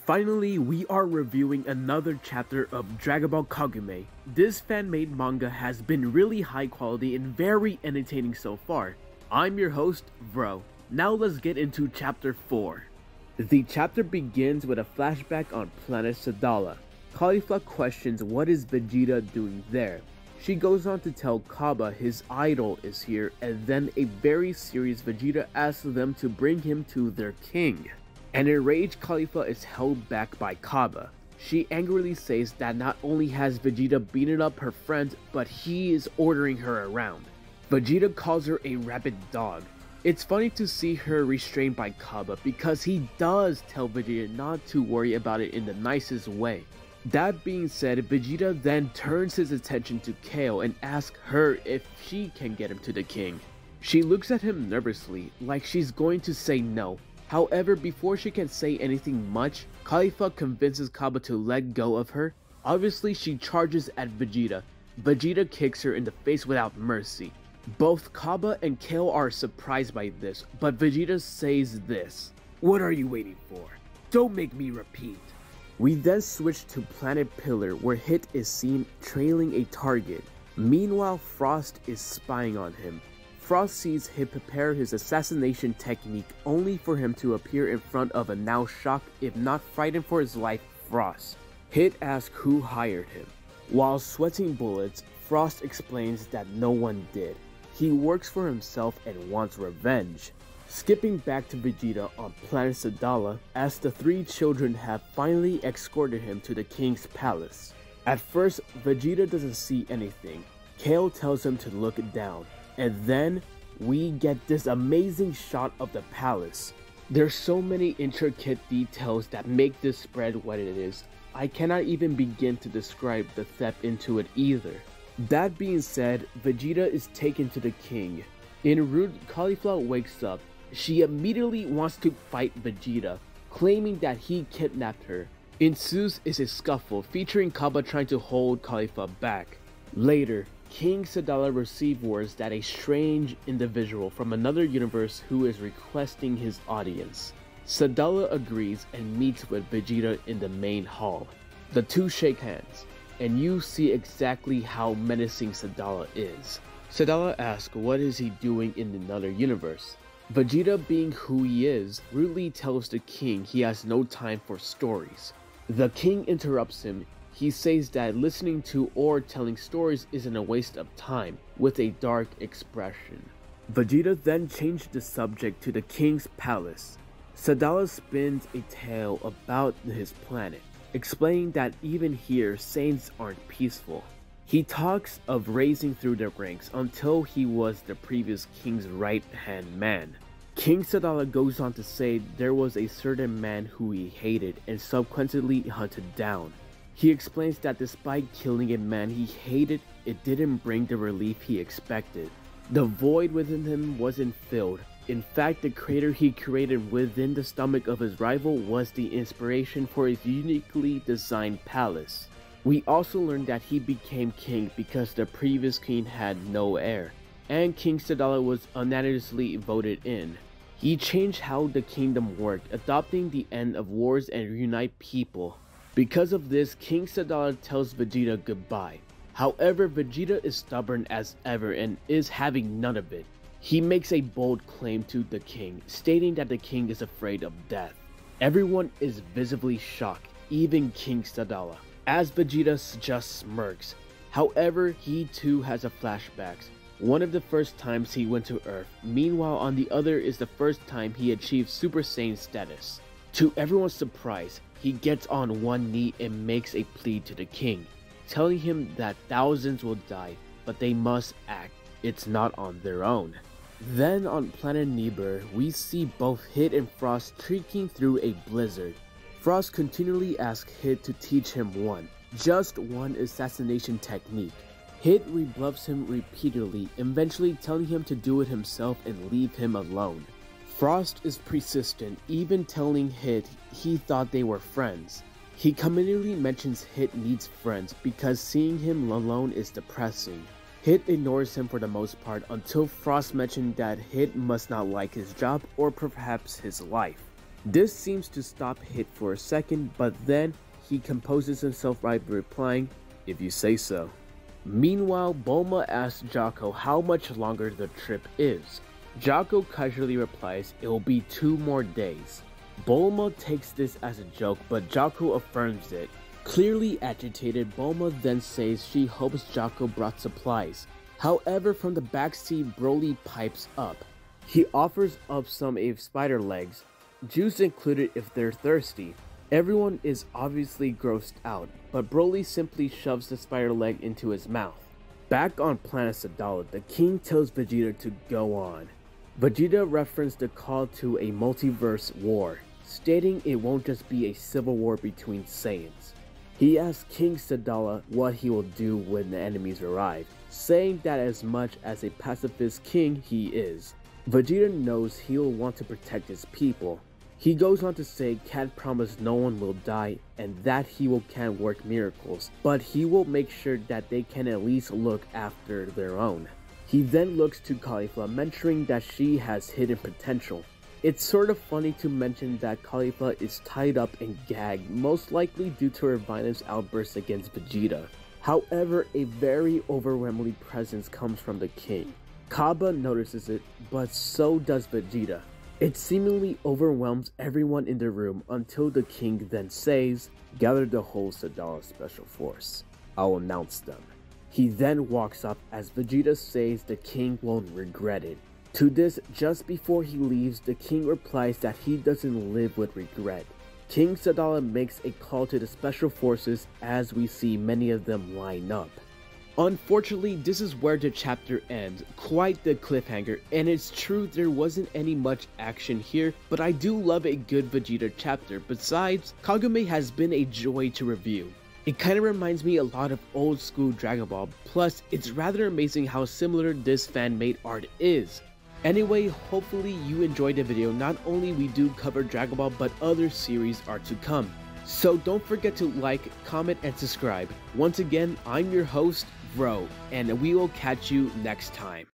Finally, we are reviewing another chapter of Dragon Ball Kakumei. This fan-made manga has been really high quality and very entertaining so far. I'm your host, Vro. Now let's get into chapter 4. The chapter begins with a flashback on planet Sadala. Caulifla questions what is Vegeta doing there. She goes on to tell Kaba his idol is here, and then a very serious Vegeta asks them to bring him to their king. An enraged Caulifla is held back by Kaba. She angrily says that not only has Vegeta beaten up her friends, but he is ordering her around. Vegeta calls her a rabid dog. It's funny to see her restrained by Kaba because he does tell Vegeta not to worry about it in the nicest way. That being said, Vegeta then turns his attention to Kale and asks her if she can get him to the king. She looks at him nervously, like she's going to say no. However, before she can say anything much, Caulifla convinces Kaba to let go of her. Obviously, she charges at Vegeta. Vegeta kicks her in the face without mercy. Both Kaba and Kale are surprised by this, but Vegeta says this: "What are you waiting for? Don't make me repeat." We then switch to Planet Pillar, where Hit is seen trailing a target. Meanwhile, Frost is spying on him. Frost sees Hit prepare his assassination technique only for him to appear in front of a now shocked, if not frightened for his life, Frost. Hit asks who hired him. While sweating bullets, Frost explains that no one did. He works for himself and wants revenge. Skipping back to Vegeta on planet Sadala, as the three children have finally escorted him to the king's palace. At first, Vegeta doesn't see anything. Kale tells him to look down. And then, we get this amazing shot of the palace. There's so many intricate details that make this spread what it is. I cannot even begin to describe the depth into it either. That being said, Vegeta is taken to the king. En route, Caulifla wakes up. She immediately wants to fight Vegeta, claiming that he kidnapped her. Ensues is a scuffle featuring Kaba trying to hold Caulifla back. Later, King Sadala receives words that a strange individual from another universe who is requesting his audience. Sadala agrees and meets with Vegeta in the main hall. The two shake hands, and you see exactly how menacing Sadala is. Sadala asks what is he doing in another universe. Vegeta, being who he is, rudely tells the king he has no time for stories. The king interrupts him. He says that listening to or telling stories isn't a waste of time, with a dark expression. Vegeta then changed the subject to the king's palace. Sadala spins a tale about his planet, explaining that even here Saiyans aren't peaceful. He talks of raising through the ranks until he was the previous king's right-hand man. King Sadala goes on to say there was a certain man who he hated and subsequently hunted down. He explains that despite killing a man he hated, it didn't bring the relief he expected. The void within him wasn't filled. In fact, the crater he created within the stomach of his rival was the inspiration for his uniquely designed palace. We also learned that he became king because the previous king had no heir, and King Sadala was unanimously voted in. He changed how the kingdom worked, adopting the end of wars and reunite people. Because of this, King Sadala tells Vegeta goodbye. However, Vegeta is stubborn as ever and is having none of it. He makes a bold claim to the king, stating that the king is afraid of death. Everyone is visibly shocked, even King Sadala, as Vegeta just smirks. However, he too has a flashbacks. One of the first times he went to Earth, meanwhile on the other is the first time he achieved Super Saiyan status. To everyone's surprise, he gets on one knee and makes a plea to the king, telling him that thousands will die, but they must act. It's not on their own. Then on planet Nibur, we see both Hit and Frost trekking through a blizzard. Frost continually asks Hit to teach him just one assassination technique. Hit rebuffs him repeatedly, eventually telling him to do it himself and leave him alone. Frost is persistent, even telling Hit he thought they were friends. He comedically mentions Hit needs friends because seeing him alone is depressing. Hit ignores him for the most part until Frost mentioned that Hit must not like his job or perhaps his life. This seems to stop Hit for a second, but then he composes himself right by replying, "If you say so." Meanwhile, Bulma asks Jocko how much longer the trip is. Jocko casually replies, "It will be 2 more days." Bulma takes this as a joke, but Jocko affirms it. Clearly agitated, Bulma then says she hopes Jocko brought supplies. However, from the backseat, Broly pipes up. He offers up some spider legs, juice included if they're thirsty. Everyone is obviously grossed out, but Broly simply shoves the spider leg into his mouth. Back on planet Sadala, the king tells Vegeta to go on. Vegeta referenced the call to a multiverse war, stating it won't just be a civil war between Saiyans. He asks King Sadala what he will do when the enemies arrive, saying that as much as a pacifist king he is, Vegeta knows he'll want to protect his people. He goes on to say can't promise no one will die and that he can't work miracles, but he will make sure that they can at least look after their own. He then looks to Caulifla, mentioning that she has hidden potential. It's sort of funny to mention that Caulifla is tied up and gagged, most likely due to her violence outbursts against Vegeta. However, a very overwhelming presence comes from the king. Kaba notices it, but so does Vegeta. It seemingly overwhelms everyone in the room until the king then says, "Gather the whole Sadala Special Force. I'll announce them." He then walks up as Vegeta says the king won't regret it. To this, just before he leaves, the king replies that he doesn't live with regret. King Sadala makes a call to the special forces as we see many of them line up. Unfortunately, this is where the chapter ends, quite the cliffhanger, and it's true there wasn't any much action here, but I do love a good Vegeta chapter. Besides, Kakumei has been a joy to review. It kinda reminds me a lot of old school Dragon Ball, plus it's rather amazing how similar this fan-made art is. Anyway, hopefully you enjoyed the video. Not only we do cover Dragon Ball, but other series are to come. So don't forget to like, comment, and subscribe. Once again, I'm your host, Bro, and we will catch you next time.